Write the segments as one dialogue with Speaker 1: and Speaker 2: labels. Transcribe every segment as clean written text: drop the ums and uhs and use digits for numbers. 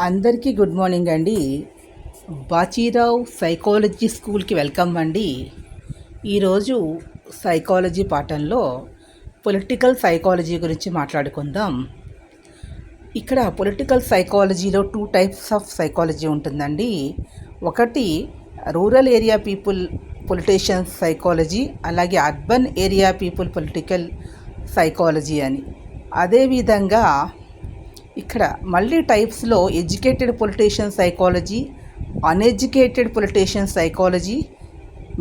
Speaker 1: అందరికీ good morning అండి. Bachirao psychology స్కూల్కి వెల్కమ్ అండి. ఈరోజు సైకాలజీ పాఠంలో పొలిటికల్ సైకాలజీ గురించి మాట్లాడుకుందాం. ఇక్కడ పొలిటికల్ సైకాలజీలో 2 టైప్స్ ఆఫ్ సైకాలజీ ఉంటుందండి. ఒకటి rural area people politicians psychology, అలాగే urban area people political psychology అని. అదేవిధంగా ఇక్కడ మళ్ళీ టైప్స్లో educated politician psychology, uneducated politician psychology,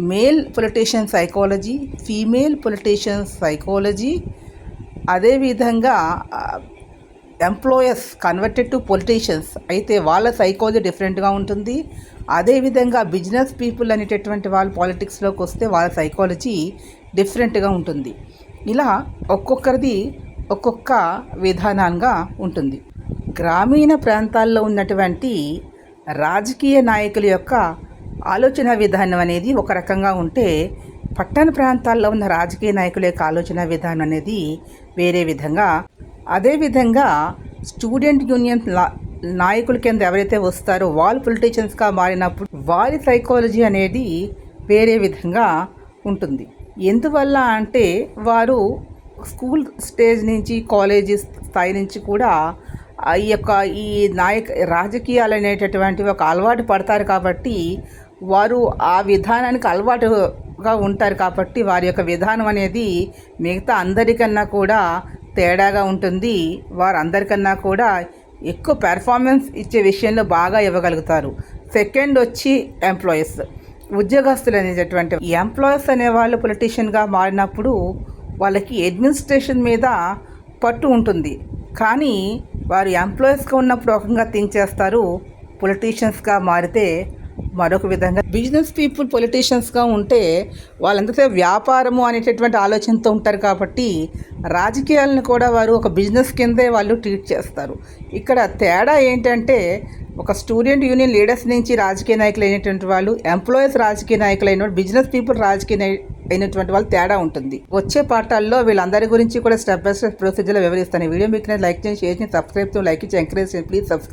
Speaker 1: male politician psychology, female politician psychology, అదేవిధంగా ఎంప్లాయర్స్ కన్వర్టెడ్ టు పొలిటీషియన్స్ అయితే వాళ్ళ సైకాలజీ డిఫరెంట్గా ఉంటుంది. అదేవిధంగా బిజినెస్ పీపుల్ అనేటటువంటి వాళ్ళు పాలిటిక్స్లోకి వస్తే వాళ్ళ సైకాలజీ డిఫరెంట్గా ఉంటుంది. ఇలా ఒక్కొక్కరిది ఒక్కొక్క విధానంగా ఉంటుంది. గ్రామీణ ప్రాంతాల్లో ఉన్నటువంటి రాజకీయ నాయకుల యొక్క ఆలోచన విధానం అనేది ఒక రకంగా ఉంటే, పట్టణ ప్రాంతాల్లో ఉన్న రాజకీయ నాయకుల యొక్క ఆలోచన విధానం అనేది వేరే విధంగా. అదేవిధంగా స్టూడెంట్ యూనియన్ నాయకుల కింద ఎవరైతే వస్తారో వాళ్ళు పొలిటీషియన్స్గా మారినప్పుడు వారి సైకాలజీ అనేది వేరే విధంగా ఉంటుంది. ఎందువల్ల అంటే వారు స్కూల్ స్టేజ్ నుంచి కాలేజీ స్థాయి నుంచి కూడా ఈ రాజకీయాలు అనేటటువంటివి ఒక అలవాటు పడతారు కాబట్టి వారు ఆ విధానానికి అలవాటుగా ఉంటారు కాబట్టి వారి యొక్క విధానం అనేది మిగతా అందరికన్నా కూడా తేడాగా ఉంటుంది. వారు అందరికన్నా కూడా ఎక్కువ పెర్ఫార్మెన్స్ ఇచ్చే విషయంలో బాగా ఇవ్వగలుగుతారు. సెకండ్ వచ్చి ఎంప్లాయీస్, ఉద్యోగస్తులు అనేటటువంటి ఎంప్లాయీస్ అనేవాళ్ళు పొలిటీషియన్గా మారినప్పుడు వాళ్ళకి అడ్మినిస్ట్రేషన్ మీద పట్టు ఉంటుంది. కానీ వారు ఎంప్లాయీస్గా ఉన్నప్పుడు ఒక రకంగా థింక్ చేస్తారు, పొలిటీషియన్స్గా మారితే మరొక విధంగా. బిజినెస్ పీపుల్ పొలిటీషియన్స్గా ఉంటే వాళ్ళంతసేపు వ్యాపారము అనేటటువంటి ఆలోచనతో ఉంటారు కాబట్టి రాజకీయాలను కూడా వారు ఒక బిజినెస్ కిందే వాళ్ళు ట్రీట్ చేస్తారు. ఇక్కడ తేడా ఏంటంటే ఒక స్టూడెంట్ యూనియన్ లీడర్స్ నుంచి రాజకీయ నాయకులు అయినటువంటి వాళ్ళు, ఎంప్లాయీస్ రాజకీయ నాయకులు అయిన బిజినెస్ పీపుల్ రాజకీయ అయినటువంటి వాళ్ళు తేడా ఉంటుంది. వచ్చే పాఠాల్లో వీళ్ళందరి గురించి కూడా స్టెప్ బై స్టెప్ ప్రొసీజర్లో వివరిస్తాను. ఈ వీడియో మీకు లైక్ చేయండి, షేర్ చేయండి, సబ్స్క్రైబ్ చేయండి, లైక్ చేయండి, ఎంకరేజ్ చేయండి, ప్లీజ్ సబ్స్క్రైబ్.